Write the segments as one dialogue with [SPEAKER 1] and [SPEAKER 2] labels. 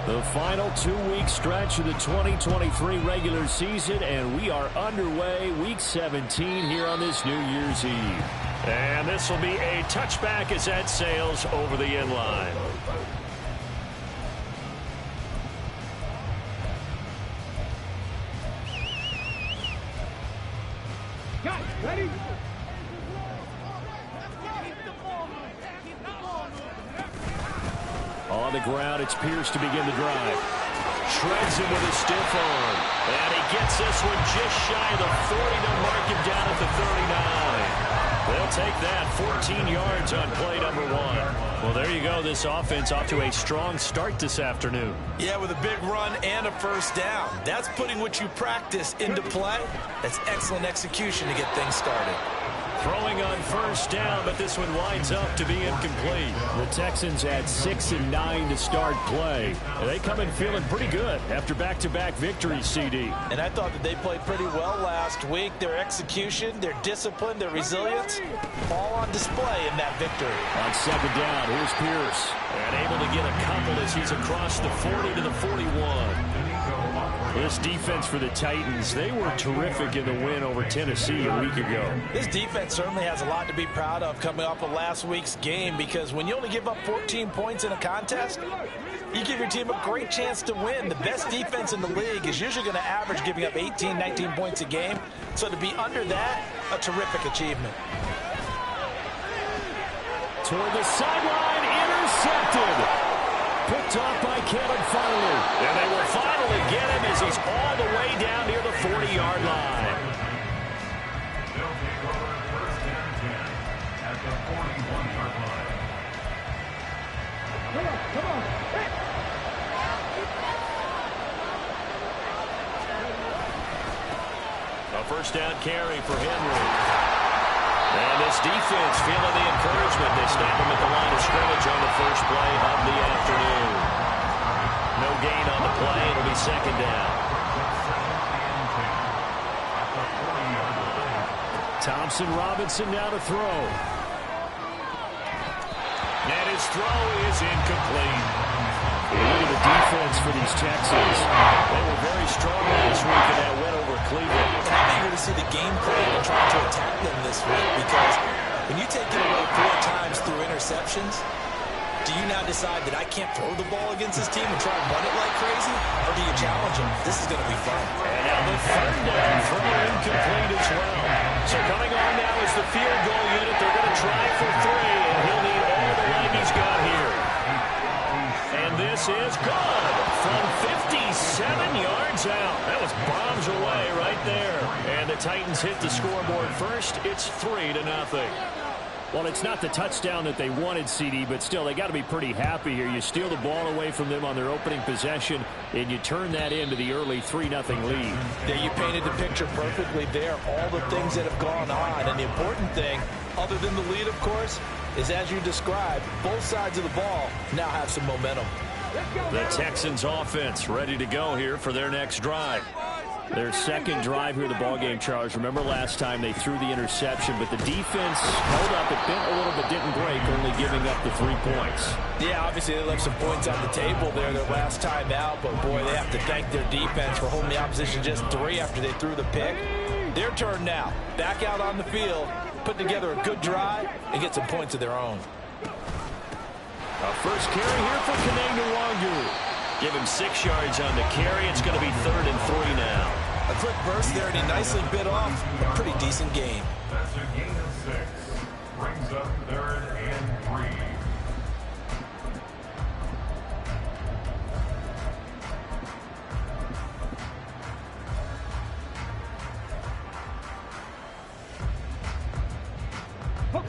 [SPEAKER 1] The final 2-week stretch of the 2023 regular season, and we are underway week 17 here on this New Year's Eve. And this will be a touchback as that sails over the end line.
[SPEAKER 2] Guys, ready?
[SPEAKER 1] On the ground, it's Pierce to begin the drive. Shreds him with a stiff arm. And he gets this one just shy of the 40 to mark him down at the 39. They'll take that. 14 yards on play number 1. Well, there you go. This offense off to a strong start this afternoon.
[SPEAKER 3] Yeah, with a big run and a first down. That's putting what you practice into play. That's excellent execution to get things started.
[SPEAKER 1] Throwing on first down, but this one winds up to be incomplete. The Texans had 6 and 9 to start play. And they come in feeling pretty good after back-to-back victories, CD.
[SPEAKER 3] And I thought that they played pretty well last week. Their execution, their discipline, their resilience, all on display in that victory.
[SPEAKER 1] On second down, here's Pierce. And able to get a couple as he's across the 40 to the 41. This defense for the Titans, they were terrific in the win over Tennessee a week ago.
[SPEAKER 3] This defense certainly has a lot to be proud of coming off of last week's game, because when you only give up 14 points in a contest, you give your team a great chance to win. The best defense in the league is usually going to average giving up 18, 19 points a game. So to be under that, a terrific achievement.
[SPEAKER 1] Toward the sideline, intercepted. Picked off by Kevin Farley. And they will finally get him as he's all the way down near the 40-yard line.
[SPEAKER 2] Come on.
[SPEAKER 1] A first down carry for Henry. And this defense feeling the encouragement. They snap him at the line of scrimmage on the first play of the afternoon. No gain on the play. It'll be second down. Thompson Robinson now to throw. And his throw is incomplete. Look at the defense for these Texans. They were very strong last week in that win over Cleveland.
[SPEAKER 3] I'm eager to see the game plan and trying to attack them this week, because when you take it away 4 times through interceptions, do you now decide that I can't throw the ball against this team and try and run it like crazy? Or do you challenge them? This is going to be fun.
[SPEAKER 1] And now the third down throw incomplete as well. So coming on now is the field goal unit. They're going to try for 3, and he'll need all the leg he's got here. And this is good from 57 yards out. That was bombs away right there. And the Titans hit the scoreboard first. It's 3-0. Well, it's not the touchdown that they wanted, CD, but still, they got to be pretty happy here. You steal the ball away from them on their opening possession, and you turn that into the early 3-0 lead.
[SPEAKER 3] There, you painted the picture perfectly there. All the things that have gone on. And the important thing, other than the lead, of course, is, as you described, both sides of the ball now have some momentum.
[SPEAKER 1] The Texans offense ready to go here for their next drive. Their second drive here of the ballgame, Charles. Remember last time they threw the interception, but the defense held up. It bent a little but didn't break, only giving up the 3 points.
[SPEAKER 3] Yeah, obviously they left some points on the table there their last time out, but boy, they have to thank their defense for holding the opposition just 3 after they threw the pick. Their turn now. Back out on the field, put together a good drive, and get some points of their own.
[SPEAKER 1] A first carry here for Kaneng Nwangu. Give him 6 yards on the carry. It's going to be 3rd and 3 now.
[SPEAKER 3] A quick burst there, and he nicely bit off a pretty decent gain.
[SPEAKER 4] That's a gain of 6. Brings up 3rd and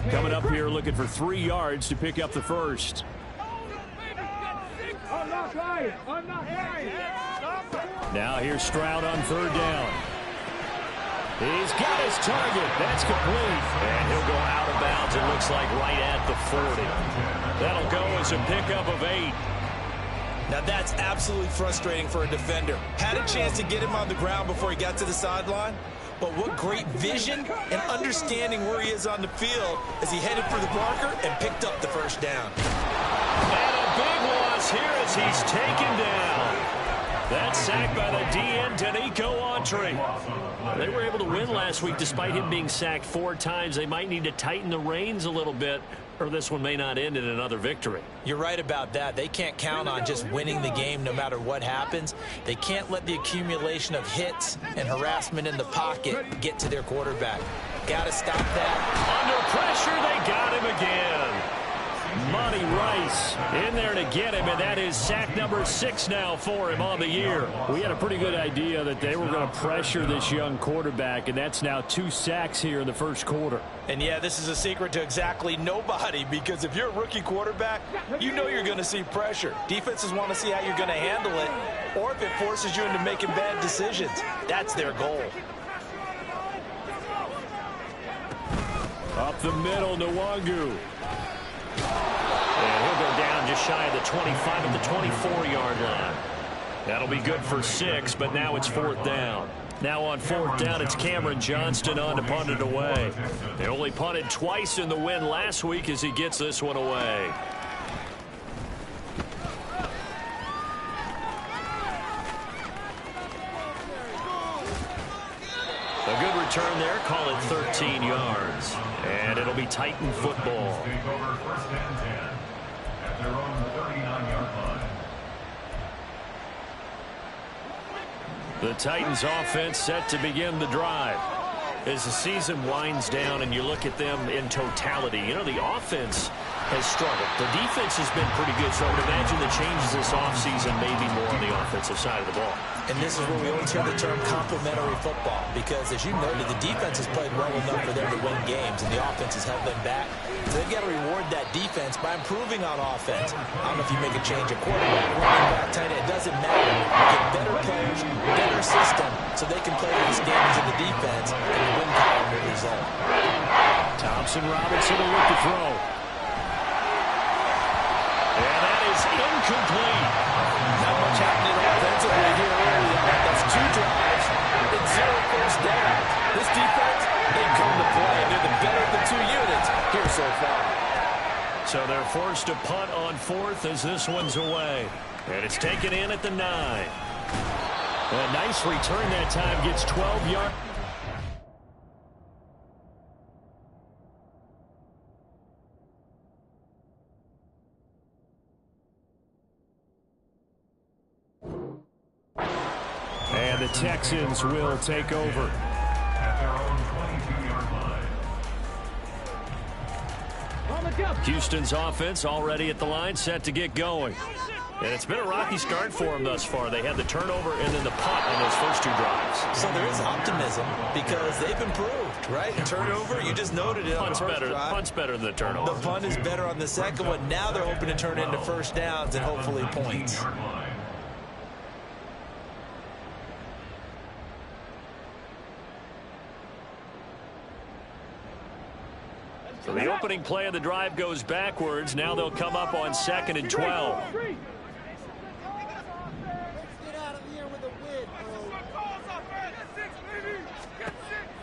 [SPEAKER 4] 3.
[SPEAKER 1] Coming up here looking for 3 yards to pick up the first. Now here's Stroud on 3rd down. He's got his target. That's complete. And he'll go out of bounds, it looks like, right at the 40. That'll go as a pickup of 8.
[SPEAKER 3] Now that's absolutely frustrating for a defender. Had a chance to get him on the ground before he got to the sideline, but what great vision and understanding where he is on the field as he headed for the marker and picked up the first down.
[SPEAKER 1] And a big loss here as he's taken down. That sack by the DN, Danico Autry. They were able to win last week despite him being sacked 4 times. They might need to tighten the reins a little bit, or this one may not end in another victory.
[SPEAKER 3] You're right about that. They can't count on just winning the game no matter what happens. They can't let the accumulation of hits and harassment in the pocket get to their quarterback. Got to stop that.
[SPEAKER 1] Under pressure, they got him again. Monty Rice in there to get him, and that is sack number 6 now for him on the year.
[SPEAKER 5] We had a pretty good idea that they were going to pressure this young quarterback, and that's now 2 sacks here in the first quarter.
[SPEAKER 3] And yeah, this is a secret to exactly nobody, because if you're a rookie quarterback, you know you're going to see pressure. Defenses want to see how you're going to handle it, or if it forces you into making bad decisions. That's their goal.
[SPEAKER 5] Up the middle, Nwangu.
[SPEAKER 1] And he'll go down just shy of the 25 at the 24-yard line. That'll be good for 6, but now it's 4th down. Now on 4th down, it's Cameron Johnston on to punt it away. They only punted twice in the win last week as he gets this one away. A good return there, call it 13 yards. And it'll be Titan football.
[SPEAKER 4] Take over 1st and 10 at their own 39-yard line.
[SPEAKER 1] The Titans offense set to begin the drive. As the season winds down and you look at them in totality, you know, the offense has struggled. The defense has been pretty good, so I would imagine the changes this offseason may be more on the offensive side of the ball.
[SPEAKER 3] And this is where we always hear the term complementary football, because as you noted, the defense has played well enough for them to win games, and the offense has held them back. So they've got to reward that defense by improving on offense. I don't know if you make a change at quarterback, running back, tight end, it doesn't matter. Get better players, better system, so they can play these games in the defense, and the win column will result.
[SPEAKER 5] Thompson Robinson will look to throw.
[SPEAKER 1] And that is incomplete.
[SPEAKER 3] Not much happening offensively here early on. That's 2 drives and 0 first down. This defense, they come to play. They're the better of the 2 units here so far.
[SPEAKER 1] So they're forced to punt on 4th as this one's away. And it's taken in at the 9. A nice return that time, gets 12 yards. And the Texans will take over.
[SPEAKER 4] At their own 22-yard line.
[SPEAKER 1] Houston's offense already at the line, set to get going. And it's been a rocky start for them thus far. They had the turnover and then the punt on those first 2 drives.
[SPEAKER 3] So there is optimism because they've improved, right? Turnover, you just noted it on the first drive.
[SPEAKER 1] Punt's better than the turnover.
[SPEAKER 3] The punt is better on the second one. Now they're hoping to turn it into first downs and hopefully points.
[SPEAKER 1] So the opening play of the drive goes backwards. Now they'll come up on 2nd and 12.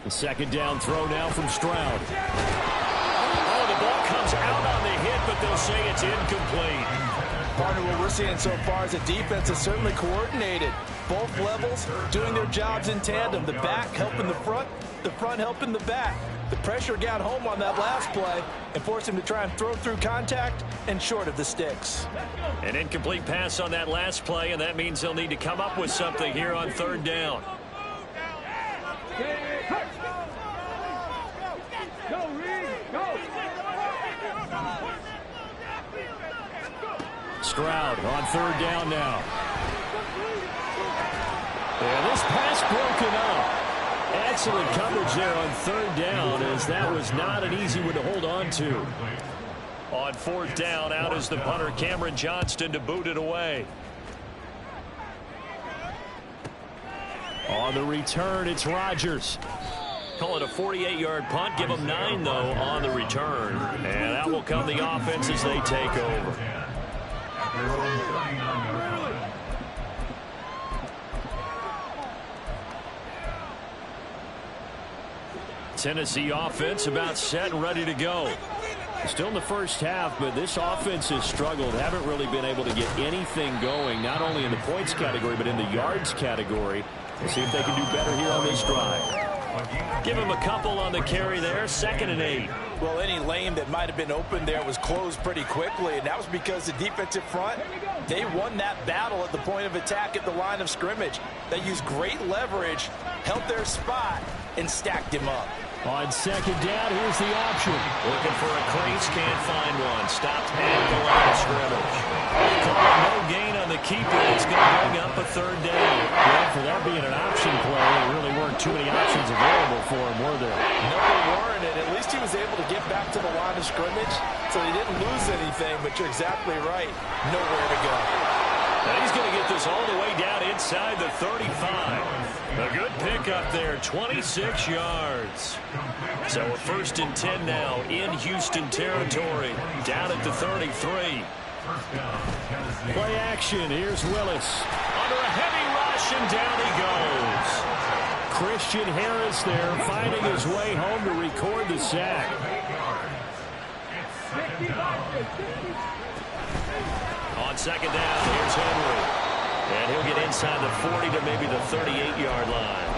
[SPEAKER 5] The 2nd down throw now from Stroud.
[SPEAKER 1] Oh, the ball comes out on the hit, but they'll say it's incomplete.
[SPEAKER 3] Partner, what we're seeing so far is the defense is certainly coordinated. Both levels doing their jobs in tandem. The back helping the front helping the back. The pressure got home on that last play and forced him to try and throw through contact and short of the sticks.
[SPEAKER 1] An incomplete pass on that last play, and that means they'll need to come up with something here on 3rd down.
[SPEAKER 5] Stroud on 3rd down now. And this pass broken up. Excellent coverage there on 3rd down, as that was not an easy one to hold on to.
[SPEAKER 1] On 4th down, out is the punter, Cameron Johnston, to boot it away.
[SPEAKER 5] On the return, it's Rodgers.
[SPEAKER 1] Call it a 48-yard punt. Give them 9, though, on the return. And that will come the offense as they take over. Tennessee offense about set and ready to go.
[SPEAKER 5] Still in the first half, but this offense has struggled. Haven't really been able to get anything going, not only in the points category, but in the yards category. We'll see if they can do better here on this drive. Give him a couple on the carry there. 2nd and 8.
[SPEAKER 3] Well, any lane that might have been open there was closed pretty quickly, and that was because the defensive front, they won that battle at the point of attack at the line of scrimmage. They used great leverage, held their spot, and stacked him up.
[SPEAKER 5] On 2nd down, here's the option.
[SPEAKER 1] Looking for a crease, can't find one. Stopped at the line of scrimmage. No gain on the keeper. It's going to bring up a 3rd down.
[SPEAKER 5] Well, for that being an option play, there really weren't too many options available for him, were there?
[SPEAKER 3] No, there weren't, and at least he was able to get back to the line of scrimmage, so he didn't lose anything, but you're exactly right. Nowhere to go.
[SPEAKER 1] And he's going to get this all the way down inside the 35. A good pickup there, 26 yards. So a 1st and 10 now in Houston territory, down at the 33.
[SPEAKER 5] Play action. Here's Willis.
[SPEAKER 1] Under a heavy rush, and down he goes.
[SPEAKER 5] Christian Harris there, finding his way home to record the sack.
[SPEAKER 1] On 2nd down, here's Henry. And he'll get inside the 40 to maybe the 38-yard line.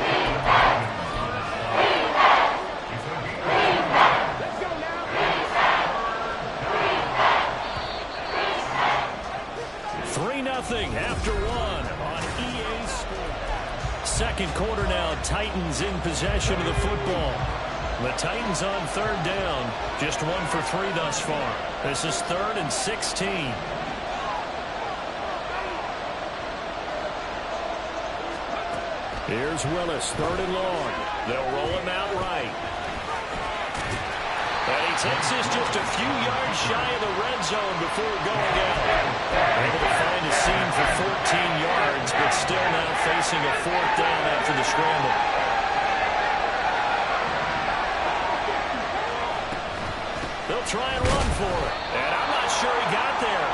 [SPEAKER 1] Nothing after 1 on EA Sports. 2nd quarter now, Titans in possession of the football. The Titans on 3rd down, just 1 for 3 thus far. This is 3rd and 16.
[SPEAKER 5] Here's Willis, 3rd and long.
[SPEAKER 1] They'll roll him out right. And he takes this just a few yards shy of the red zone before going out. Able to find a seam for 14 yards, but still now facing a 4th down after the scramble. They'll try and run for it. And I'm not sure he got there.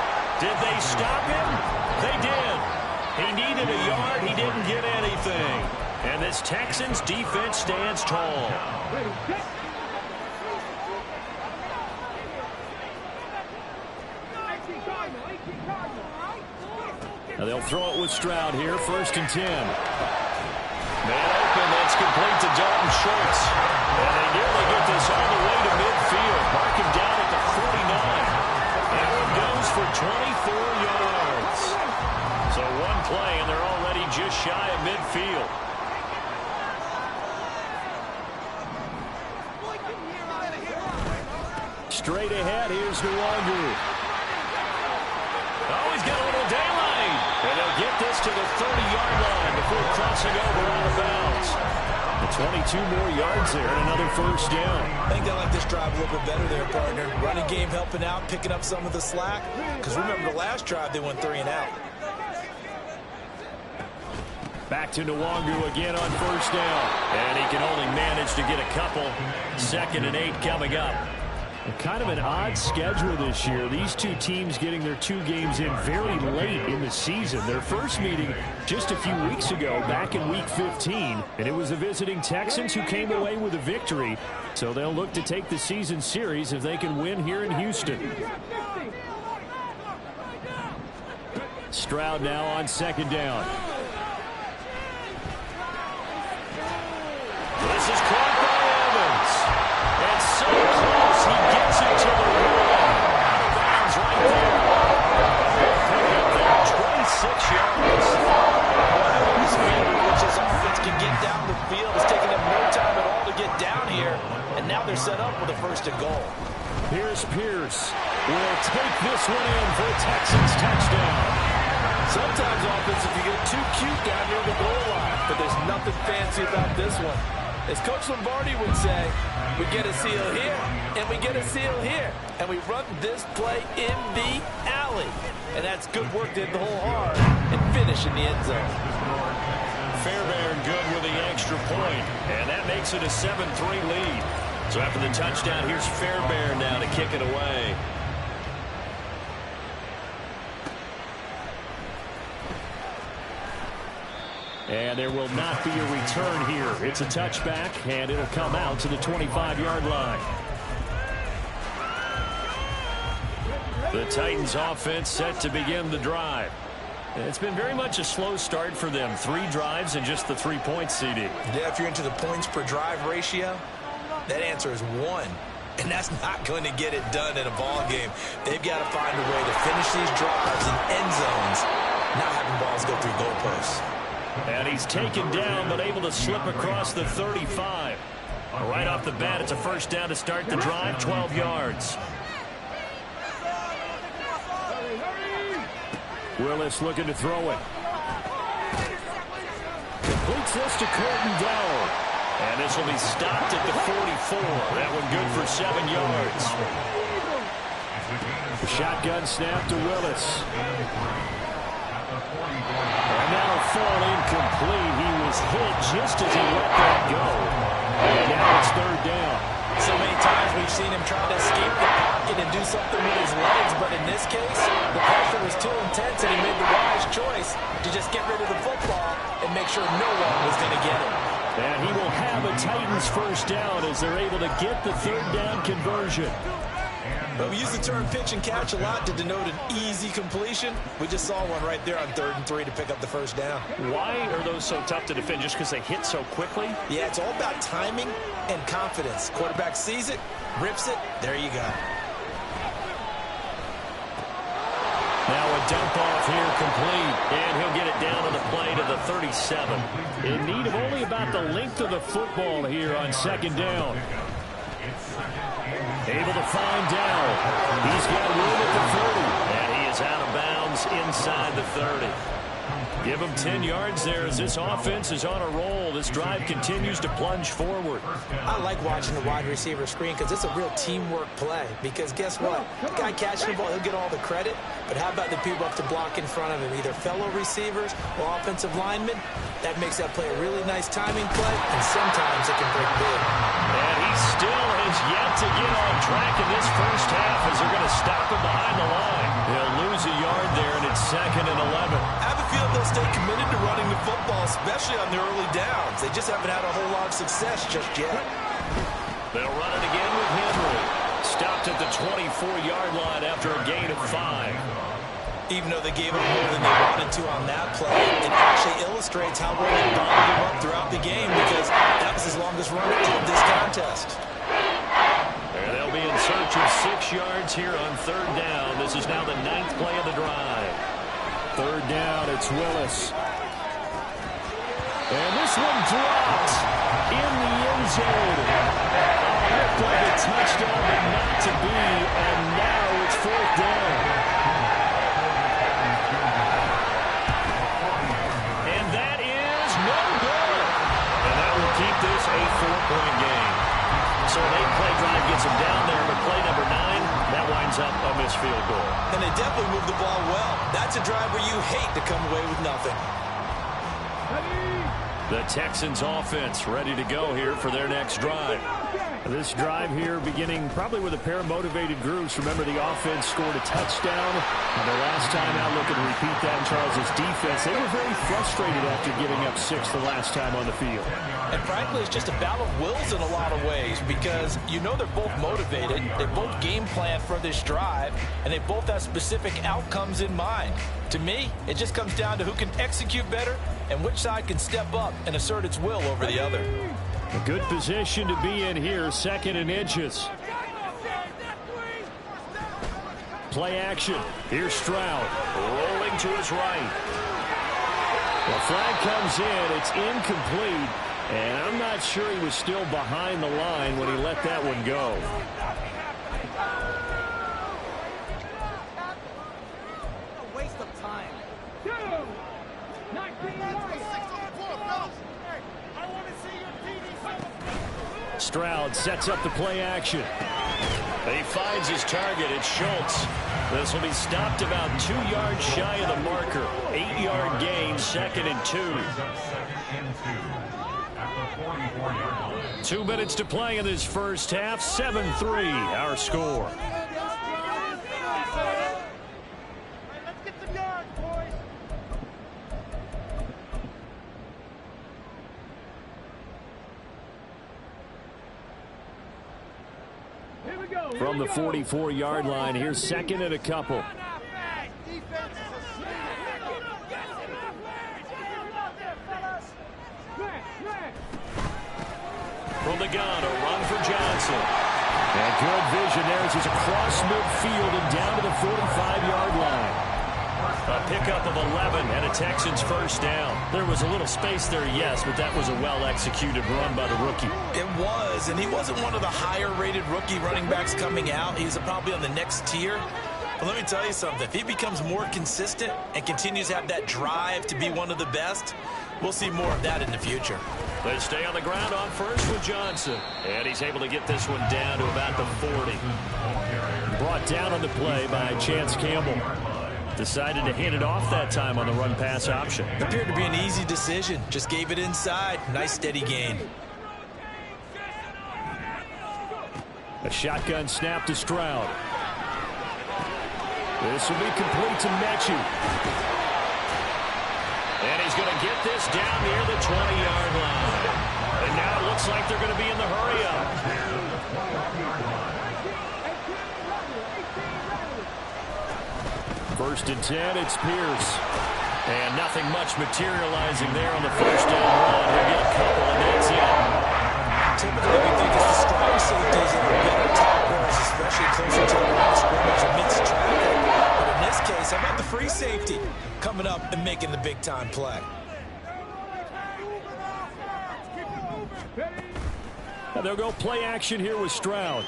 [SPEAKER 1] Did they stop him? They did. He needed a yard. He didn't get anything. And this Texans defense stands tall.
[SPEAKER 5] Now they'll throw it with Stroud here, 1st and 10.
[SPEAKER 1] Man open, that's complete to Dalton Schultz. And they nearly get this all the way to midfield. Mark him down at the 49. That one goes for 24 yards. So 1 play, and they're already just shy of midfield.
[SPEAKER 5] Straight ahead, here's Nwangu.
[SPEAKER 1] Oh, he's got a little daylight. And they'll get this to the 30-yard line before crossing over out of bounds.
[SPEAKER 5] The 22 more yards there and another 1st down.
[SPEAKER 3] I think they like this drive a little bit better there, partner. Running game helping out, picking up some of the slack. Because remember the last drive, they went 3 and out.
[SPEAKER 5] Back to Nwangu again on 1st down.
[SPEAKER 1] And he can only manage to get a couple. 2nd and 8 coming up.
[SPEAKER 5] Kind of an odd schedule this year. These two teams getting their 2 games in very late in the season. Their first meeting just a few weeks ago, back in Week 15, and it was the visiting Texans who came away with a victory. So they'll look to take the season series if they can win here in Houston. Stroud now on 2nd down.
[SPEAKER 1] This is caught by Evans. And so close, he gets it to the wall. Out of bounds right there. Pick up there, 26 yards.
[SPEAKER 3] This Rich's offense can get down the field. It's taking them no time at all to get down here. And now they're set up with a 1st and goal.
[SPEAKER 5] Here's Pierce. Will take this one in for a Texans touchdown.
[SPEAKER 3] Sometimes offensive, you get too cute down near the goal line. But there's nothing fancy about this one. As Coach Lombardi would say, we get a seal here, and we get a seal here. And we run this play in the alley. And that's good work to hit the hole hard and finish in the end zone.
[SPEAKER 1] Fairbairn good with the extra point. And that makes it a 7-3 lead. So after the touchdown, here's Fairbairn now to kick it away.
[SPEAKER 5] And there will not be a return here. It's a touchback, and it'll come out to the 25-yard line. Titans offense set to begin the drive. It's been very much a slow start for them. 3 drives and just the 3-point CD.
[SPEAKER 3] Yeah, if you're into the points per drive ratio, that answer is 1. And that's not going to get it done in a ball game. They've got to find a way to finish these drives in end zones, not having balls go through goalposts.
[SPEAKER 5] And he's taken down, but able to slip across the 35. Right off the bat, it's a first down to start the drive, 12 yards. Willis looking to throw it. Completes this to Corton Dowell. And this will be stopped at the 44. That one good for 7 yards. The shotgun snap to Willis. And that'll fall incomplete. He was hit just as he let that go. And now it's third down.
[SPEAKER 3] So many times we've seen him try to escape the pocket and do something with his legs, but in this case, the pressure was too intense and he made the wise choice to just get rid of the football and make sure no one was going to get him.
[SPEAKER 5] And he will have a Titans first down as they're able to get the third down conversion.
[SPEAKER 3] But we use the term pitch and catch a lot to denote an easy completion. We just saw one right there on 3rd and 3 to pick up the first down.
[SPEAKER 5] Why are those so tough to defend? Just because they hit so quickly?
[SPEAKER 3] Yeah, it's all about timing and confidence. Quarterback sees it, rips it, there you go.
[SPEAKER 5] Now a dump off here complete, and he'll get it down on the play to the 37. In need of only about the length of the football here on 2nd down. Able to find Dowell. He's got room at the 30. And he is out of bounds inside the 30. Give him 10 yards there as this offense is on a roll. This drive continues to plunge forward.
[SPEAKER 3] I like watching the wide receiver screen because it's a real teamwork play. Because guess what? The guy catching the ball, he'll get all the credit. But how about the people up to block in front of him, either fellow receivers or offensive linemen? That makes that play a really nice timing play, and sometimes it can break big.
[SPEAKER 5] And he still has yet to get on track in this first half as they're going to stop him behind the line. They'll lose a yard there, and it's 2nd and 11.
[SPEAKER 3] I have a feeling they'll stay committed to running the football, especially on the early downs. They just haven't had a whole lot of success just yet.
[SPEAKER 5] They'll run it again with Henry. Stopped at the 24-yard line after a gain of 5.
[SPEAKER 3] Even though they gave up more than they wanted to on that play, it actually illustrates how well they bottled him up throughout the game because that was his longest run of this contest.
[SPEAKER 5] And they'll be in search of 6 yards here on 3rd down. This is now the 9th play of the drive. 3rd down, it's Willis. And this one dropped in the end zone. Looked like a touchdown, but not to be, and now it's 4th down. And that is no good. And that will keep this a 4-point game. So an 8-play drive gets them down there, but play number 9, that winds up a missed field goal.
[SPEAKER 3] And they definitely moved the ball well. That's a drive where you hate to come away with nothing.
[SPEAKER 5] The Texans offense ready to go here for their next drive. This drive here beginning probably with a pair of motivated groups. Remember, the offense scored a touchdown. And the last time out, looking to repeat that in Charles' defense. They were very frustrated after giving up 6 the last time on the field.
[SPEAKER 3] And frankly, it's just a battle of wills in a lot of ways because you know they're both motivated. They both game plan for this drive, and they both have specific outcomes in mind. To me, it just comes down to who can execute better and which side can step up and assert its will over the other.
[SPEAKER 5] A good position to be in here, 2nd and inches. Play action. Here's Stroud. Rolling to his right. The flag comes in. It's incomplete. And I'm not sure he was still behind the line when he let that one go.
[SPEAKER 2] A waste of time.
[SPEAKER 5] Stroud sets up the play action. He finds his target. It's Schultz. This will be stopped about 2 yards shy of the marker. 8-yard gain, 2nd and 2. 2 minutes to play in this first half. 7-3, our score.
[SPEAKER 2] Let's get some yards, boys. Here we go.
[SPEAKER 5] from the 44-yard line. Here's second and a couple.
[SPEAKER 1] From the gun, a run for Johnson.
[SPEAKER 5] And good vision there as he's across midfield and down to the 45-yard line.
[SPEAKER 1] A pickup of 11 and a Texans first down. There was a little space there, yes, but that was a well-executed run by the rookie.
[SPEAKER 3] It was, and he wasn't one of the higher-rated rookie running backs coming out. He's probably on the next tier. But let me tell you something. If he becomes more consistent and continues to have that drive to be one of the best, we'll see more of that in the future.
[SPEAKER 1] They stay on the ground on first with Johnson. And he's able to get this one down to about the 40.
[SPEAKER 5] Brought down on the play by Chance Campbell. Decided to hand it off that time on the run-pass option.
[SPEAKER 3] Appeared to be an easy decision. Just gave it inside. Nice steady gain.
[SPEAKER 5] A shotgun snap to Stroud. This will be complete to Mechie.
[SPEAKER 1] And he's going to get this down near the 20-yard line. And now it looks like they're going to be in the hurry-up.
[SPEAKER 5] First and 10, it's Pierce.
[SPEAKER 1] And nothing much materializing there on the first down run. He'll get a couple, and that's it.
[SPEAKER 3] Typically, we think it's the strong safeties that are better tacklers, especially closer to the line of scrimmage amidst traffic. But in this case, how about the free safety coming up and making the big-time play?
[SPEAKER 5] And they'll go play action here with Stroud.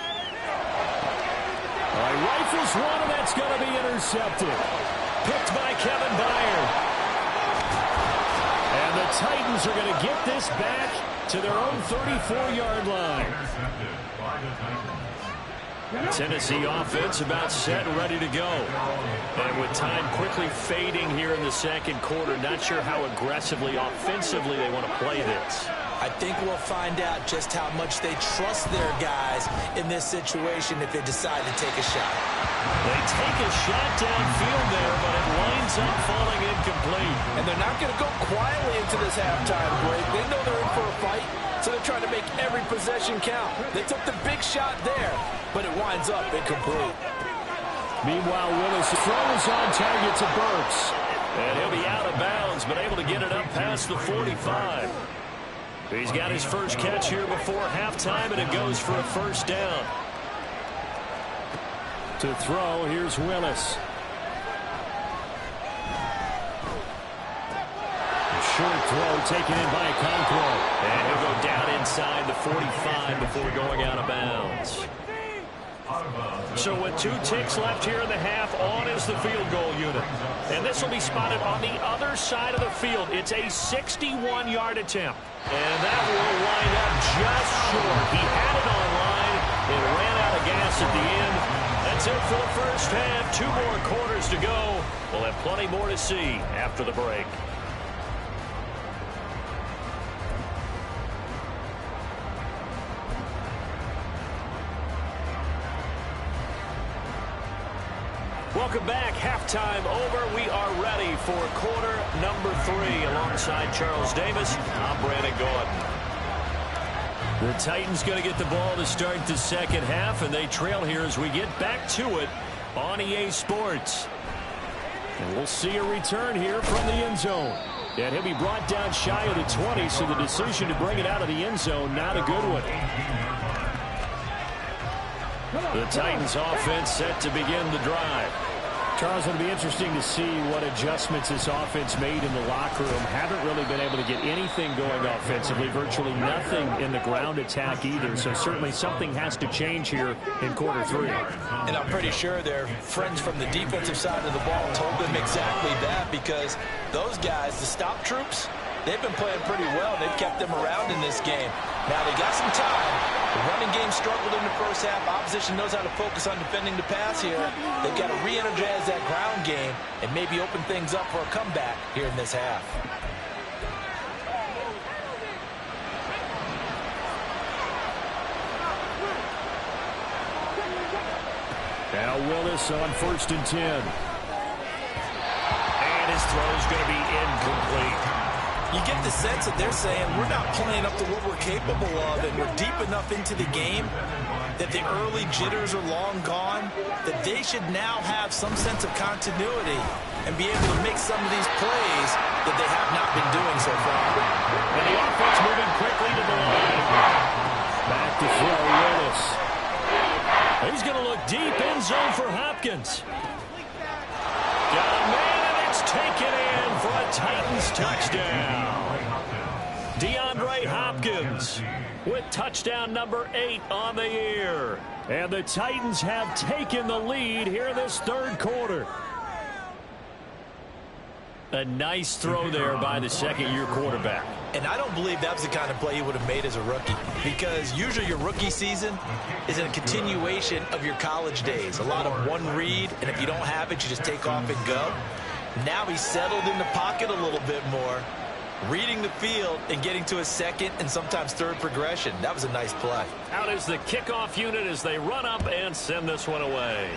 [SPEAKER 5] All right, rifles one, and that's going to be intercepted.
[SPEAKER 1] Picked by Kevin Byard.
[SPEAKER 5] And the Titans are going to get this back to their own 34-yard line.
[SPEAKER 1] Tennessee offense about set and ready to go. And with time quickly fading here in the second quarter, not sure how aggressively, offensively they want to play this.
[SPEAKER 3] I think we'll find out just how much they trust their guys in this situation if they decide to take a shot.
[SPEAKER 1] They take a shot downfield there, but it winds up falling incomplete.
[SPEAKER 3] And they're not going to go quietly into this halftime break. They know they're in for a fight, so they're trying to make every possession count. They took the big shot there, but it winds up incomplete.
[SPEAKER 5] Meanwhile, Willis throws on target to Burks.
[SPEAKER 1] And he'll be out of bounds, but able to get it up past the 45. He's got his first catch here before halftime, and it goes for a first down.
[SPEAKER 5] To throw, here's Willis. Short throw taken in by Conquo.
[SPEAKER 1] And he'll go down inside the 45 before going out of bounds. So with 2 ticks left here in the half, on is the field goal unit. And this will be spotted on the other side of the field. It's a 61-yard attempt. And that will wind up just short. He had it on line. It ran out of gas at the end. That's it for the first half. 2 more quarters to go. We'll have plenty more to see after the break. Welcome back. Halftime over. We are ready for quarter number 3. Alongside Charles Davis, I'm Brandon Gordon. The Titans going to get the ball to start the second half, and they trail here as we get back to it on EA Sports. And we'll see a return here from the end zone. And he'll be brought down shy of the 20, so the decision to bring it out of the end zone, not a good one. The Titans offense set to begin the drive.
[SPEAKER 5] Charles, it'll be interesting to see what adjustments this offense made in the locker room. Haven't really been able to get anything going offensively, virtually nothing in the ground attack either. So certainly something has to change here in quarter 3.
[SPEAKER 3] And I'm pretty sure their friends from the defensive side of the ball told them exactly that, because those guys, the stop troops, they've been playing pretty well. They've kept them around in this game. Now they got some time. The running game struggled in the first half. Opposition knows how to focus on defending the pass here. They've got to re-energize that ground game and maybe open things up for a comeback here in this half.
[SPEAKER 5] Now Willis on 1st and 10.
[SPEAKER 1] And his throw is going to be incomplete.
[SPEAKER 3] You get the sense that they're saying we're not playing up to what we're capable of, and we're deep enough into the game that the early jitters are long gone, that they should now have some sense of continuity and be able to make some of these plays that they have not been doing so far.
[SPEAKER 1] And the offense moving quickly to the line.
[SPEAKER 5] Back to throw, Willis. He's going to look deep end zone for Hopkins.
[SPEAKER 1] Got a man, and it's taken in for a Titans touchdown. DeAndre Hopkins with touchdown number 8 on the year.
[SPEAKER 5] And the Titans have taken the lead here in this third quarter.
[SPEAKER 1] A nice throw there by the second-year quarterback.
[SPEAKER 3] And I don't believe that was the kind of play he would have made as a rookie, because usually your rookie season is a continuation of your college days. A lot of one read, and if you don't have it, you just take off and go. Now he's settled in the pocket a little bit more, reading the field and getting to a second and sometimes third progression. That was a nice play.
[SPEAKER 1] Out is the kickoff unit as they run up and send this one away.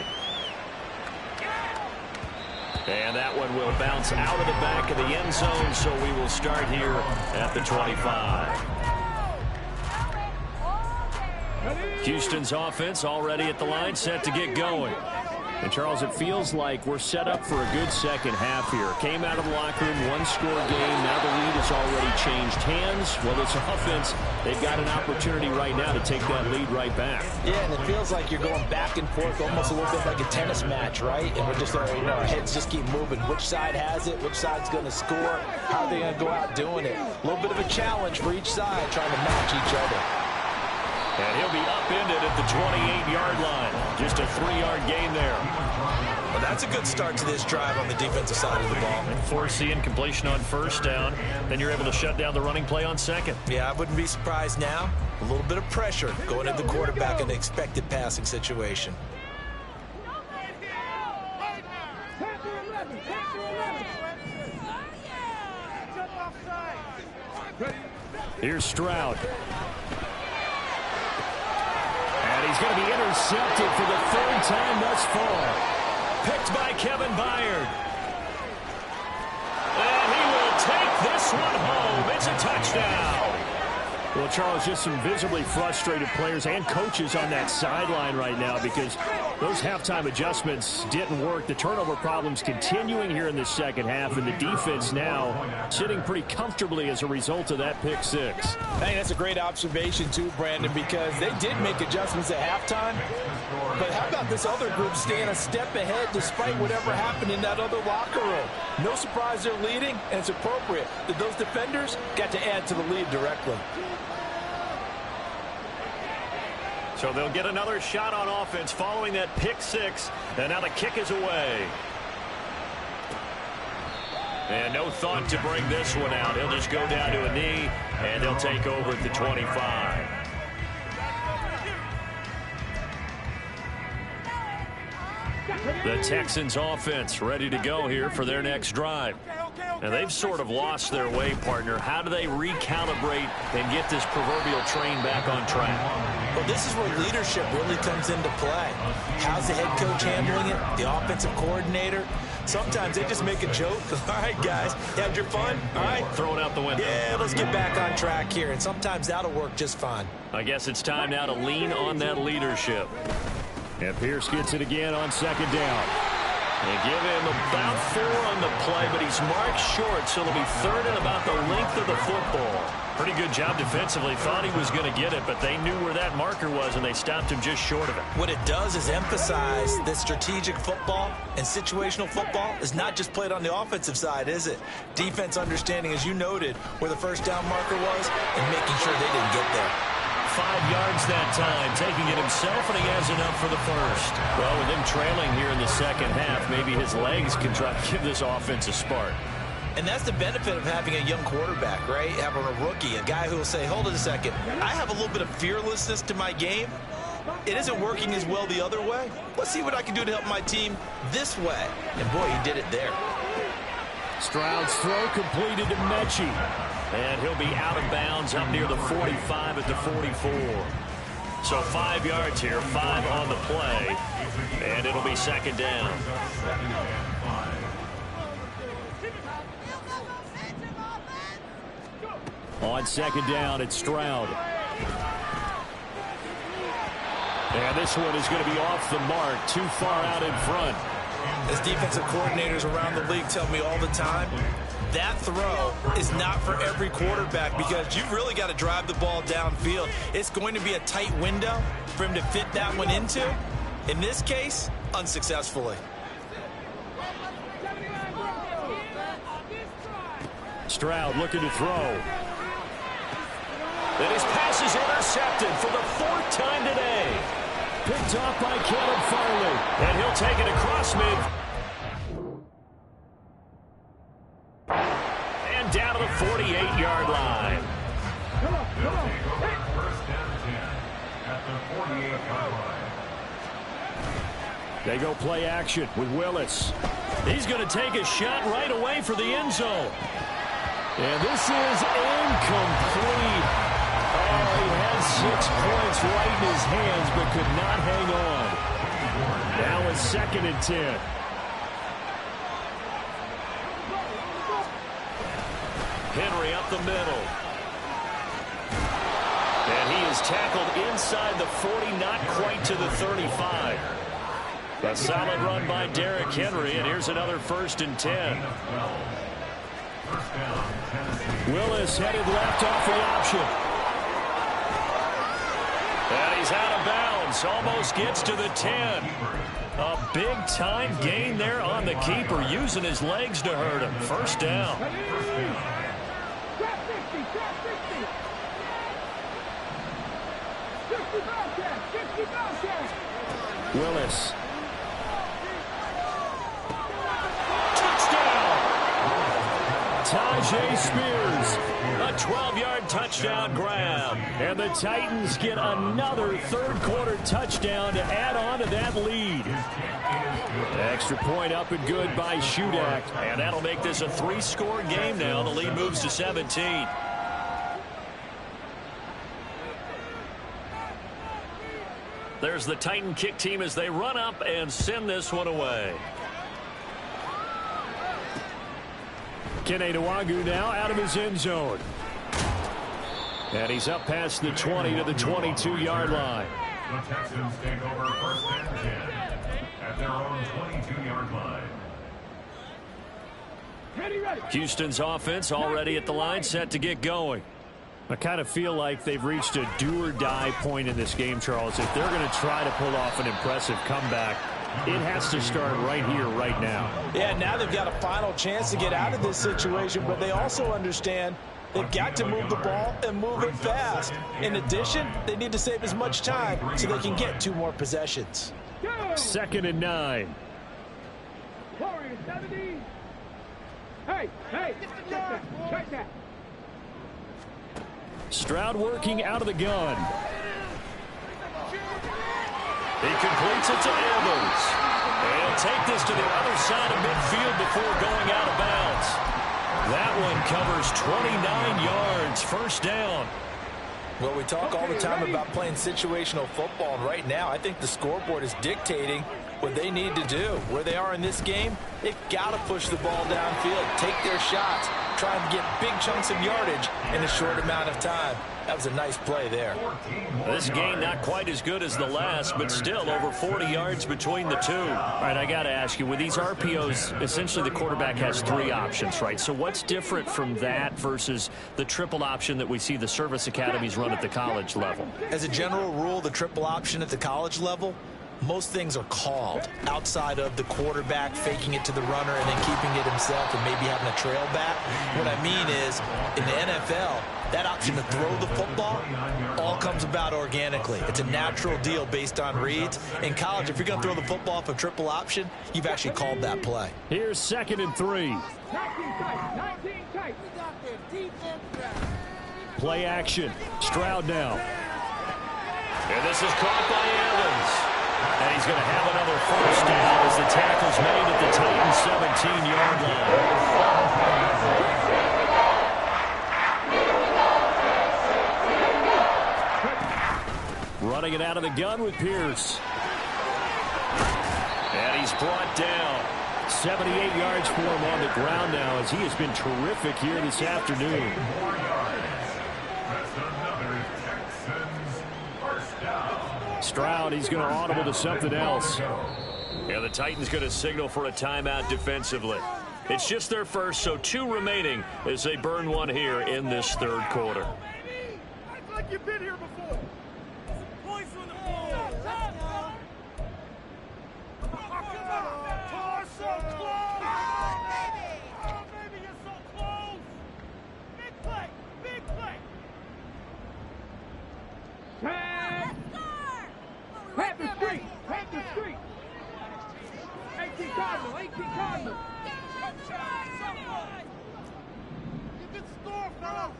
[SPEAKER 1] And that one will bounce out of the back of the end zone, so we will start here at the 25. Houston's offense already at the line, set to get going.
[SPEAKER 5] And, Charles, it feels like we're set up for a good second half here. Came out of the locker room, one-score game. Now the lead has already changed hands. Well, this offense, they've got an opportunity right now to take that lead right back.
[SPEAKER 3] Yeah, and it feels like you're going back and forth, almost a little bit like a tennis match, right? And we're just, our heads just keep moving. Which side has it? Which side's going to score? How are they going to go out doing it? A little bit of a challenge for each side, trying to match each other.
[SPEAKER 1] And he'll be upended at the 28-yard line. Just a 3-yard gain there.
[SPEAKER 3] Well, that's a good start to this drive on the defensive side of the ball.
[SPEAKER 1] And force the incompletion on first down. Then you're able to shut down the running play on second.
[SPEAKER 3] Yeah, I wouldn't be surprised now. A little bit of pressure going at the quarterback in the expected passing situation.
[SPEAKER 5] Here's Stroud. And he's going to be intercepted for the third time thus far.
[SPEAKER 1] Picked by Kevin Byard. And he will take this one home. It's a touchdown.
[SPEAKER 5] Well, Charles, just some visibly frustrated players and coaches on that sideline right now because those halftime adjustments didn't work. The turnover problems continuing here in the second half, and the defense now sitting pretty comfortably as a result of that pick six.
[SPEAKER 3] I think that's a great observation too, Brandon, because they did make adjustments at halftime. But how about this other group staying a step ahead despite whatever happened in that other locker room? No surprise they're leading, and it's appropriate that those defenders got to add to the lead directly.
[SPEAKER 1] So they'll get another shot on offense following that pick six. And now the kick is away. And no thought to bring this one out. He'll just go down to a knee, and they'll take over at the 25. The Texans offense ready to go here for their next drive. Now they've sort of lost their way, partner. How do they recalibrate and get this proverbial train back on track?
[SPEAKER 3] Well, this is where leadership really comes into play. How's the head coach handling it? The offensive coordinator? Sometimes they just make a joke. All right, guys, you had your fun? All right.
[SPEAKER 1] Throw it out the window.
[SPEAKER 3] Yeah, let's get back on track here. And sometimes that'll work just fine.
[SPEAKER 1] I guess it's time now to lean on that leadership.
[SPEAKER 5] And Pierce gets it again on second down.
[SPEAKER 1] They give him about 4 on the play, but he's marked short, so it'll be third and about the length of the football. Pretty good job defensively. Thought he was going to get it, but they knew where that marker was, and they stopped him just short of it.
[SPEAKER 3] What it does is emphasize that strategic football and situational football is not just played on the offensive side, is it? Defense understanding, as you noted, where the first down marker was and making sure they didn't get there.
[SPEAKER 1] 5 yards that time, taking it himself, and he has enough for the first. Well, with him trailing here in the second half, maybe his legs can try to give this offense a spark.
[SPEAKER 3] And that's the benefit of having a young quarterback, right? Having a rookie, a guy who will say, hold it a second, I have a little bit of fearlessness to my game. It isn't working as well the other way. Let's see what I can do to help my team this way. And boy, he did it there.
[SPEAKER 5] Stroud's throw completed to Mechie.
[SPEAKER 1] And he'll be out of bounds up near the 45 at the 44. So 5 yards here, 5 on the play, and it'll be second down.
[SPEAKER 5] On second down, it's Stroud. And this one is going to be off the mark, too far out in front.
[SPEAKER 3] As defensive coordinators around the league tell me all the time, that throw is not for every quarterback because you've really got to drive the ball downfield. It's going to be a tight window for him to fit that one into. In this case, unsuccessfully.
[SPEAKER 5] Stroud looking to throw.
[SPEAKER 1] And his pass is intercepted for the 4th time today.
[SPEAKER 5] Picked off by Caleb Farley.
[SPEAKER 1] And he'll take it across mid. And down to the 48-yard line.
[SPEAKER 4] First down 10 at the 48-yard line.
[SPEAKER 5] They go play action with Willis.
[SPEAKER 1] He's going to take a shot right away for the end zone.
[SPEAKER 5] And this is incomplete. Oh, he had 6 points right in his hands, but could not hang on. Now it's 2nd and 10.
[SPEAKER 1] Henry up the middle. And he is tackled inside the 40, not quite to the 35. A solid run by Derrick Henry, and here's another 1st and 10.
[SPEAKER 5] Willis headed left off the option.
[SPEAKER 1] And he's out of bounds. Almost gets to the 10. A big-time gain there on the keeper, using his legs to hurt him. 1st down.
[SPEAKER 5] Willis. Tajay Spears.
[SPEAKER 1] A 12-yard touchdown grab.
[SPEAKER 5] And the Titans get another 3rd quarter touchdown to add on to that lead. Extra point up and good by Shudak.
[SPEAKER 1] And that'll make this a 3-score game now. The lead moves to 17. There's the Titan kick team as they run up and send this one away.
[SPEAKER 5] Kene Nwagu now out of his end zone. And he's up past the 20 to the 22-yard line.
[SPEAKER 4] The Texans take over 1st and 10 at their own 22-yard line.
[SPEAKER 5] Houston's offense already at the line, set to get going. I kind of feel like they've reached a do-or-die point in this game, Charles. If they're going to try to pull off an impressive comeback, it has to start right here, right now.
[SPEAKER 3] Yeah, now they've got a final chance to get out of this situation, but they also understand they've got to move the ball and move it fast. In addition, they need to save as much time so they can get 2 more possessions.
[SPEAKER 5] 2nd and 9.
[SPEAKER 2] Hey, check that.
[SPEAKER 5] Stroud working out of the gun.
[SPEAKER 1] He completes it to Evans. And he'll take this to the other side of midfield before going out of bounds. That one covers 29 yards. 1st down.
[SPEAKER 3] Well, we talk all the time about playing situational football, and right now I think the scoreboard is dictating what they need to do. Where they are in this game, they've got to push the ball downfield, take their shots, try and get big chunks of yardage in a short amount of time. That was a nice play there.
[SPEAKER 1] This game not quite as good as the last, but still over 40 yards between the two.
[SPEAKER 5] All right, I got to ask you, with these RPOs, essentially the quarterback has 3 options, right? So what's different from that versus the triple option that we see the service academies run at the college level?
[SPEAKER 3] As a general rule, the triple option at the college level, most things are called outside of the quarterback faking it to the runner and then keeping it himself and maybe having a trail back. What I mean is, in the NFL, that option to throw the football all comes about organically. It's a natural deal based on reads. In college, if you're going to throw the football off a triple option, you've actually called that play.
[SPEAKER 5] Here's 2nd and 3. Play action. Stroud now.
[SPEAKER 1] And this is caught by Evans. And he's going to have another 1st down as the tackle's made at the Titans' 17-yard line.
[SPEAKER 5] Running it out of the gun with Pierce.
[SPEAKER 1] And he's brought down.
[SPEAKER 5] 78 yards for him on the ground now as he has been terrific here this afternoon.
[SPEAKER 4] That's another Texans first down.
[SPEAKER 5] Stroud, he's going to audible to something else.
[SPEAKER 1] Yeah, the Titans going to signal for a timeout defensively. It's just their first, so 2 remaining as they burn one here in this third quarter.
[SPEAKER 2] Act like you've been here before. Points on the ball. Oh, so close. Oh, baby, you're so close. Big play. Big play. Pat the street. Pat the street. 18 Cardinal. 18 Cardinal. You can score, fellas.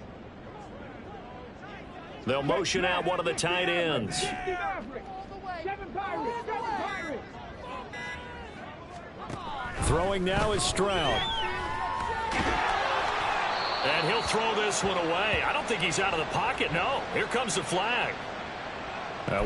[SPEAKER 1] They'll motion out one of the tight ends.
[SPEAKER 2] 7 Pirates. 7 Pirates.
[SPEAKER 5] Throwing now is Stroud.
[SPEAKER 1] And he'll throw this one away. I don't think he's out of the pocket. No, here comes the flag.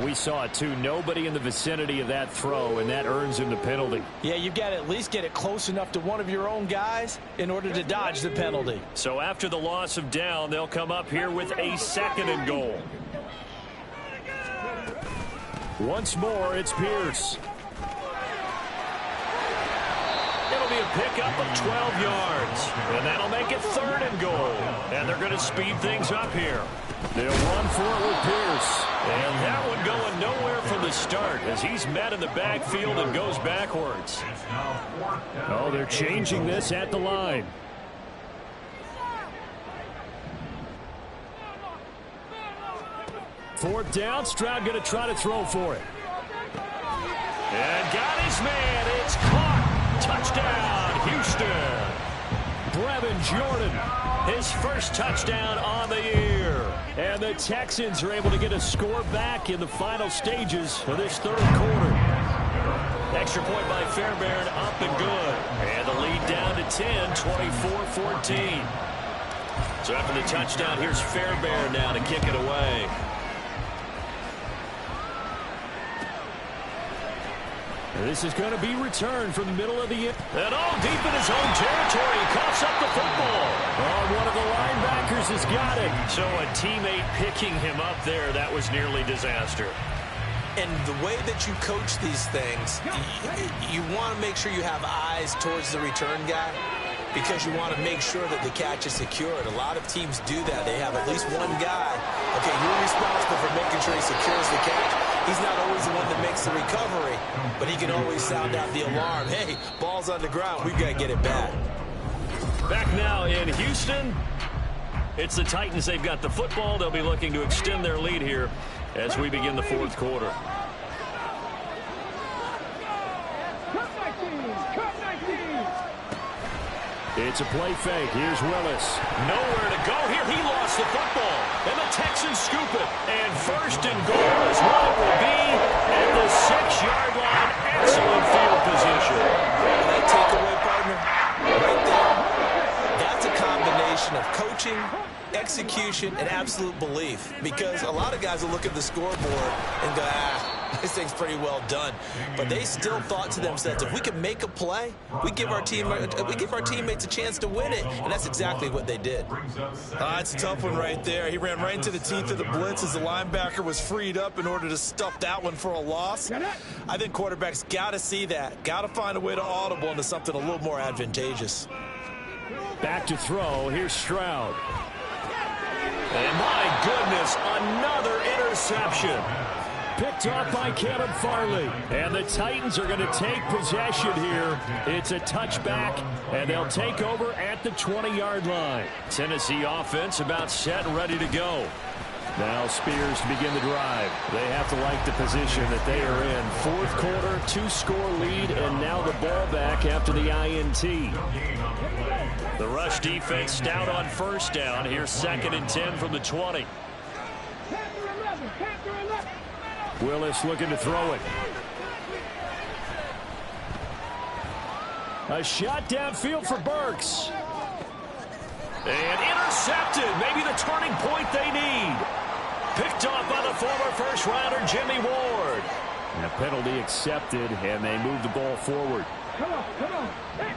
[SPEAKER 5] We saw it too. Nobody in the vicinity of that throw, and that earns him the penalty.
[SPEAKER 3] Yeah, you've got to at least get it close enough to one of your own guys in order to dodge the penalty.
[SPEAKER 1] So after the loss of down, they'll come up here with a 2nd and goal.
[SPEAKER 5] Once more, it's Pierce.
[SPEAKER 1] It'll be a pickup of 12 yards. And that'll make it 3rd and goal. And they're going to speed things up here.
[SPEAKER 5] They'll run for it with Pierce.
[SPEAKER 1] And that one going nowhere from the start as he's met in the backfield and goes backwards.
[SPEAKER 5] Oh, they're changing this at the line. Fourth down, Stroud going to try to throw for it.
[SPEAKER 1] And got his man. It's caught. Touchdown, Houston.
[SPEAKER 5] Brevin Jordan.
[SPEAKER 1] His first touchdown on the year.
[SPEAKER 5] And the Texans are able to get a score back in the final stages of this third quarter.
[SPEAKER 1] Extra point by Fairbairn, up and good. And the lead down to 10, 24-14. So after the touchdown, here's Fairbairn now to kick it away.
[SPEAKER 5] This is going to be returned from the middle of the...
[SPEAKER 1] And all deep in his own territory. He coughs up the football.
[SPEAKER 5] Oh, one of the linebackers has got it.
[SPEAKER 1] So a teammate picking him up there, that was nearly disaster.
[SPEAKER 3] And the way that you coach these things, you want to make sure you have eyes towards the return guy because you want to make sure that the catch is secured. A lot of teams do that. They have at least one guy. Okay, you're responsible for making sure he secures the catch. He's not always the one that makes the recovery, but he can always sound out the alarm. Hey, ball's on the ground. We've got to get it back.
[SPEAKER 1] Back now in Houston. It's the Titans. They've got the football. They'll be looking to extend their lead here as we begin the fourth quarter.
[SPEAKER 5] It's a play fake. Here's Willis.
[SPEAKER 1] Nowhere to go here. He lost the football. And the Texans scoop it. And 1st and goal is what it will be at the 6-yard line. Excellent field position.
[SPEAKER 3] That takeaway, partner, right there, that's a combination of coaching, execution, and absolute belief. Because a lot of guys will look at the scoreboard and go, this thing's pretty well done. But they still thought to themselves, if we can make a play, we give our teammates a chance to win it. And that's exactly what they did.
[SPEAKER 6] It's a tough one right there. He ran right into the teeth of the blitz as the linebacker was freed up in order to stuff that one for a loss. I think quarterbacks got to see that. Got to find a way to audible into something a little more advantageous.
[SPEAKER 5] Back to throw. Here's Stroud.
[SPEAKER 1] And my goodness, another interception.
[SPEAKER 5] Picked off by Caleb Farley. And the Titans are going to take possession here. It's a touchback, and they'll take over at the 20-yard line.
[SPEAKER 1] Tennessee offense about set and ready to go.
[SPEAKER 5] Now Spears to begin the drive. They have to like the position that they are in. Fourth quarter, 2-score lead, and now the ball back after the INT.
[SPEAKER 1] The rush defense stout on 1st down. Here's 2nd and 10 from the 20.
[SPEAKER 5] Willis looking to throw it. A shot downfield for Burks.
[SPEAKER 1] And intercepted. Maybe the turning point they need. Picked off by the former first-rounder Jimmy Ward.
[SPEAKER 5] And a penalty accepted, and they move the ball forward.
[SPEAKER 2] Come on, come on. Hey.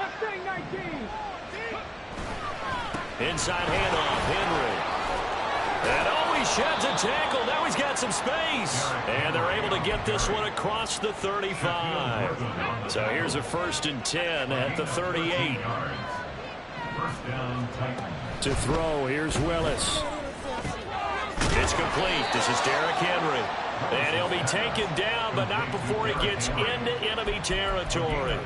[SPEAKER 2] Mustang 19.
[SPEAKER 1] Inside handoff, Henry. And oh, he sheds a tackle. Now he's got some space. And they're able to get this one across the 35. So here's a 1st and 10 at the 38.
[SPEAKER 4] First down, Titans.
[SPEAKER 5] To throw, here's Willis.
[SPEAKER 1] It's complete. This is Derrick Henry. And he'll be taken down, but not before he gets into enemy territory.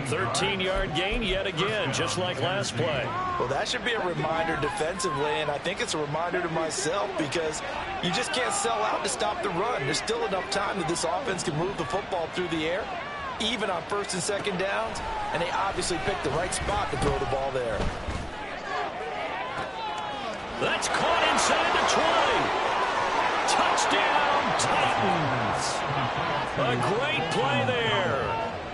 [SPEAKER 1] 13-yard gain yet again, just like last play.
[SPEAKER 3] Well, that should be a reminder defensively, and I think it's a reminder to myself because you just can't sell out to stop the run. There's still enough time that this offense can move the football through the air, even on 1st and 2nd downs, and they obviously picked the right spot to throw the ball there.
[SPEAKER 1] That's caught inside the 20. Touchdown, Titans. A great play there.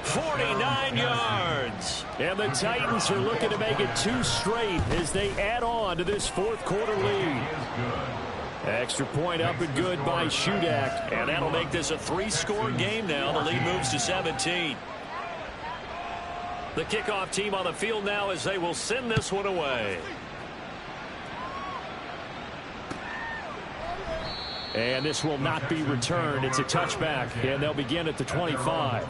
[SPEAKER 1] 49 yards.
[SPEAKER 5] And the Titans are looking to make it 2 straight as they add on to this 4th quarter lead. Extra point up and good by Shudak.
[SPEAKER 1] And that'll make this a 3-score game now. The lead moves to 17. The kickoff team on the field now as they will send this one away.
[SPEAKER 5] And this will not be returned. It's a touchback, and they'll begin at the 25.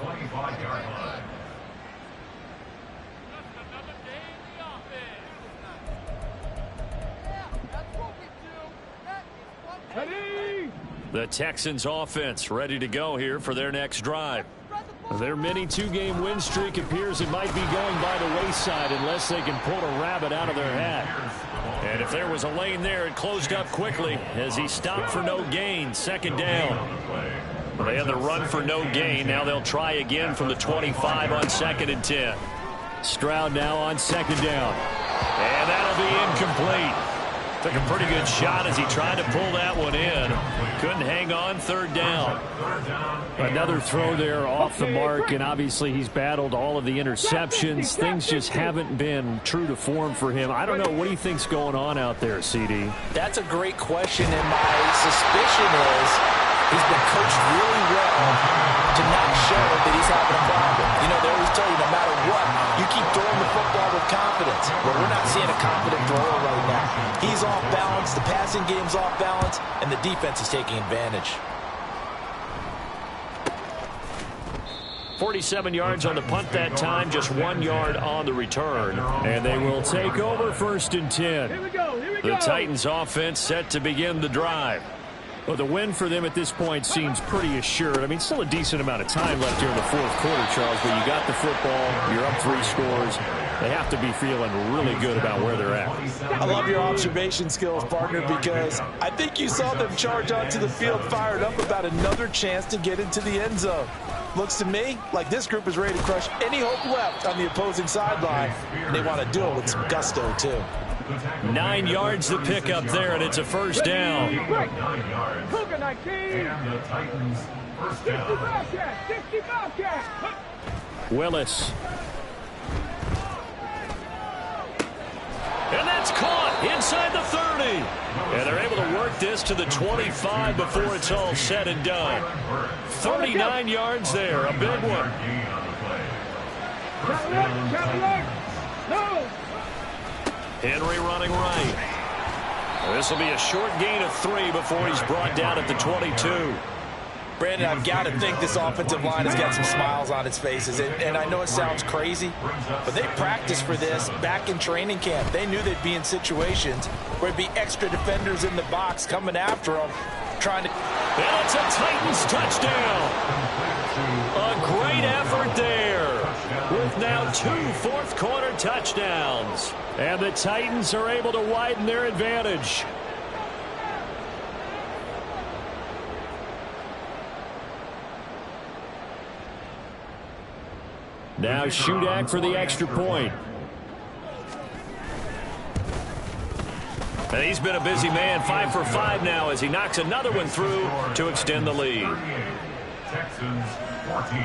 [SPEAKER 5] The Texans offense ready to go here for their next drive. Their mini 2-game win streak appears it might be going by the wayside unless they can pull a rabbit out of their hat.
[SPEAKER 1] And if there was a lane there, it closed up quickly as he stopped for no gain. 2nd down. They had the run for no gain. Now they'll try again from the 25 on 2nd and 10.
[SPEAKER 5] Stroud now on 2nd down.
[SPEAKER 1] And that'll be incomplete. Took a pretty good shot as he tried to pull that one in. Couldn't hang on. 3rd down.
[SPEAKER 5] Another throw there off the mark, and obviously he's battled all of the interceptions. Things just haven't been true to form for him. I don't know. What do you think's going on out there, CD?
[SPEAKER 3] That's a great question, and my suspicion is he's been coached really well to not show that he's having a problem. You know, they always tell you no matter what, you keep throwing the football with confidence. Well, we're not seeing a confident thrower right now. He's off balance, the passing game's off balance, and the defense is taking advantage.
[SPEAKER 1] 47 yards on the punt that time, just 1 yard on the return.
[SPEAKER 5] And they will take over 1st and 10.
[SPEAKER 2] Here we go.
[SPEAKER 1] The Titans offense set to begin the drive.
[SPEAKER 5] Well, the win for them at this point seems pretty assured. I mean, still a decent amount of time left here in the 4th quarter, Charles, but you got the football, you're up 3 scores. They have to be feeling really good about where they're at.
[SPEAKER 6] I love your observation skills, partner, because I think you saw them charge onto the field fired up about another chance to get into the end zone. Looks to me like this group is ready to crush any hope left on the opposing sideline, and they want to do it with some gusto, too.
[SPEAKER 1] 9 yards to pick up there, and it's a 1st down.
[SPEAKER 2] 19.
[SPEAKER 4] And the Titans first
[SPEAKER 2] 60
[SPEAKER 4] down.
[SPEAKER 2] Bobcat. 60 Bobcat.
[SPEAKER 5] Willis.
[SPEAKER 1] And that's caught inside the 30. And they're able to work this to the 25 before it's all said and done. 39 yards there, a big one.
[SPEAKER 2] No.
[SPEAKER 1] Henry running right. This will be a short gain of 3 before he's brought down at the 22.
[SPEAKER 3] Brandon, I've got to think this offensive line has got some smiles on its faces. And I know it sounds crazy, but they practiced for this back in training camp. They knew they'd be in situations where there'd be extra defenders in the box coming after them, trying to...
[SPEAKER 1] And it's a Titans touchdown. A great effort there with now 2 4th quarter touchdowns.
[SPEAKER 5] And the Titans are able to widen their advantage. Now Shudak for the extra point.
[SPEAKER 1] And he's been a busy man, 5 for 5 now as he knocks another one through to extend the lead.
[SPEAKER 4] Texans 14.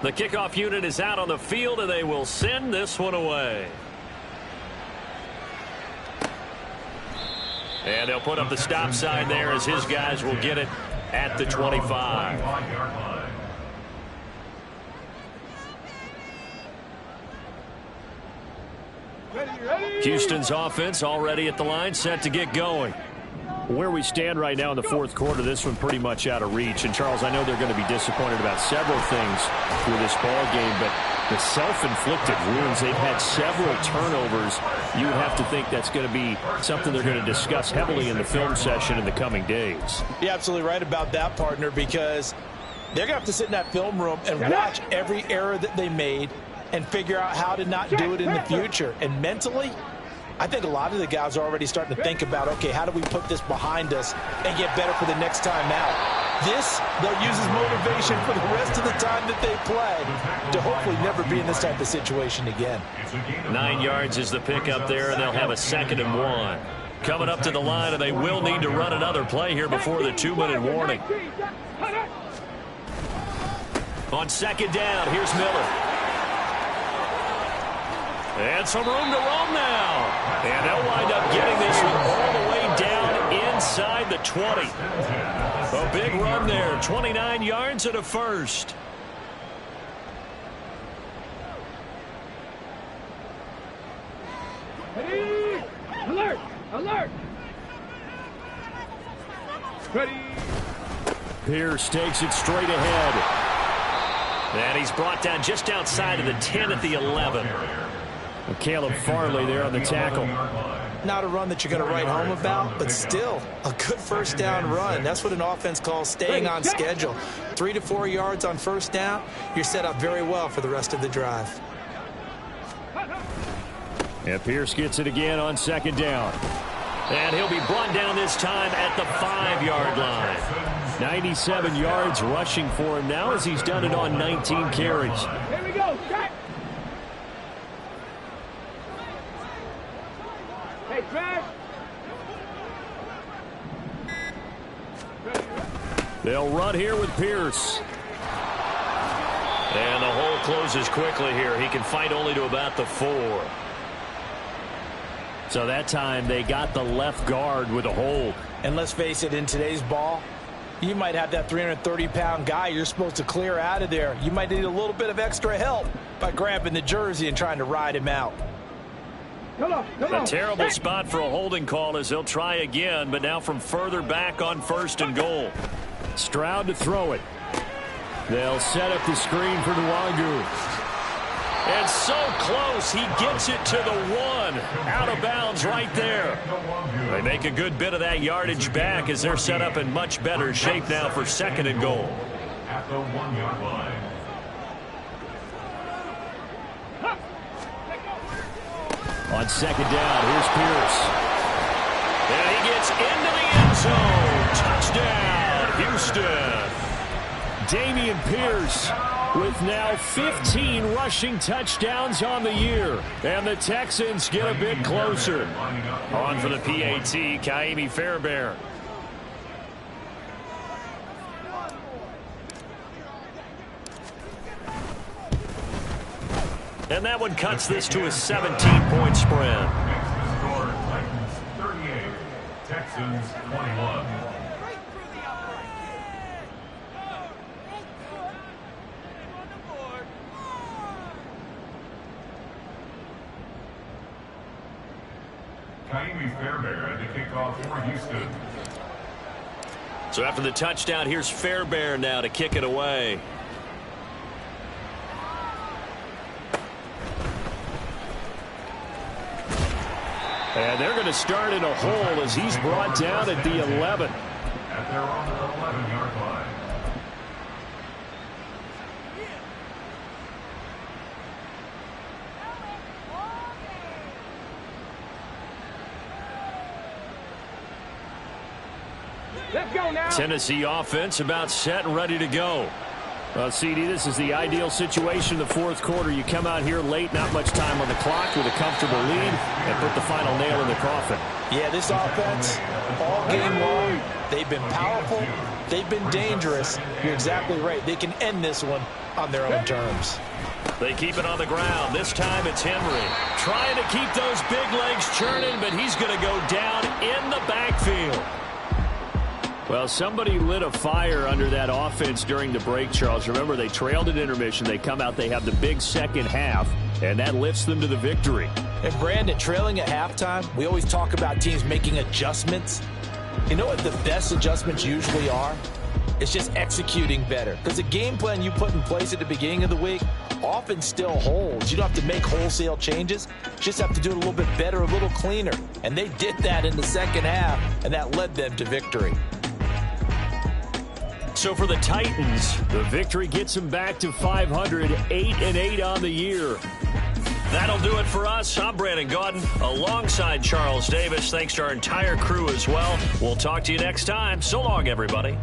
[SPEAKER 1] The kickoff unit is out on the field, and they will send this one away. And they'll put up the stop sign there as his guys will get it at the 25. Houston's offense already at the line, set to get going.
[SPEAKER 5] Where we stand right now in the fourth quarter, this one pretty much out of reach. And, Charles, I know they're going to be disappointed about several things through this ball game, but the self-inflicted wounds, they've had several turnovers. You would have to think that's going to be something they're going to discuss heavily in the film session in the coming days.
[SPEAKER 3] You're absolutely right about that, partner, because they're going to have to sit in that film room and watch every error that they made and figure out how to not do it in the future. And mentally, I think a lot of the guys are already starting to think about, okay, how do we put this behind us and get better for the next time out? This, they'll use as motivation for the rest of the time that they play to hopefully never be in this type of situation again.
[SPEAKER 1] 9 yards is the pickup there, and they'll have a 2nd and 1. Coming up to the line, and they will need to run another play here before the 2-minute warning. On 2nd down, here's Miller. And some room to roam now. And they'll wind up getting this one all the way down inside the 20. A big run there, 29 yards and a first.
[SPEAKER 2] Ready? Alert! Alert! Ready?
[SPEAKER 5] Pierce takes it straight ahead.
[SPEAKER 1] And he's brought down just outside of the 10 at the 11.
[SPEAKER 5] Caleb Farley there on the tackle.
[SPEAKER 3] Not a run that you're going to write home about, but still a good first down run. That's what an offense calls staying on schedule. 3 to 4 yards on first down, you're set up very well for the rest of the drive.
[SPEAKER 5] And Pierce gets it again on 2nd down.
[SPEAKER 1] And he'll be brought down this time at the 5-yard line.
[SPEAKER 5] 97 yards rushing for him now as he's done it on 19 carries.
[SPEAKER 2] Here we go, check! Hey, Trash!
[SPEAKER 5] They'll run here with Pierce.
[SPEAKER 1] And the hole closes quickly here. He can fight only to about the 4.
[SPEAKER 5] So that time they got the left guard with a hold.
[SPEAKER 3] And let's face it, in today's ball, you might have that 330-pound guy you're supposed to clear out of there. You might need a little bit of extra help by grabbing the jersey and trying to ride him out.
[SPEAKER 1] A terrible spot for a holding call as they'll try again, but now from further back on 1st and goal.
[SPEAKER 5] Stroud to throw it. They'll set up the screen for Nwangu.
[SPEAKER 1] And so close, he gets it to the 1. Out of bounds right there. They make a good bit of that yardage back as they're set up in much better shape now for 2nd and goal.
[SPEAKER 4] At the 1-yard line.
[SPEAKER 5] On 2nd down, here's Pierce.
[SPEAKER 1] And he gets into the end zone. Touchdown, Houston.
[SPEAKER 5] Damian Pierce with now 15 rushing touchdowns on the year. And the Texans get a bit closer.
[SPEAKER 1] On for the PAT, Kaimi Fairbairn. And that one cuts this to a 17-point spread.
[SPEAKER 4] Score, Titans 38, Texans 21. Kaimi Fairbairn to kick off for Houston.
[SPEAKER 1] So after the touchdown, here's Fairbairn now to kick it away.
[SPEAKER 5] And they're going to start in a hole as he's brought down at the 11.
[SPEAKER 4] At their own 11-yard line.
[SPEAKER 2] Let's go now!
[SPEAKER 1] Tennessee offense about set and ready to go.
[SPEAKER 5] Well, CD, this is the ideal situation in the fourth quarter. You come out here late, not much time on the clock with a comfortable lead, and put the final nail in the coffin.
[SPEAKER 3] Yeah, this offense, all game long, they've been powerful, They've been dangerous. You're exactly right. They can end this one on their own terms.
[SPEAKER 1] They keep it on the ground. This time it's Henry. Trying to keep those big legs churning, but he's going to go down in the backfield.
[SPEAKER 5] Well, somebody lit a fire under that offense during the break, Charles. Remember, they trailed at intermission. They come out, they have the big second half, and that lifts them to the victory.
[SPEAKER 3] And Brandon, trailing at halftime, we always talk about teams making adjustments. You know what the best adjustments usually are? It's just executing better. Because the game plan you put in place at the beginning of the week often still holds. You don't have to make wholesale changes. You just have to do it a little bit better, a little cleaner. And they did that in the second half, and that led them to victory.
[SPEAKER 5] So for the Titans, the victory gets them back to 500, 8-8 on the year.
[SPEAKER 1] That'll do it for us. I'm Brandon Gaudin alongside Charles Davis. Thanks to our entire crew as well. We'll talk to you next time. So long, everybody.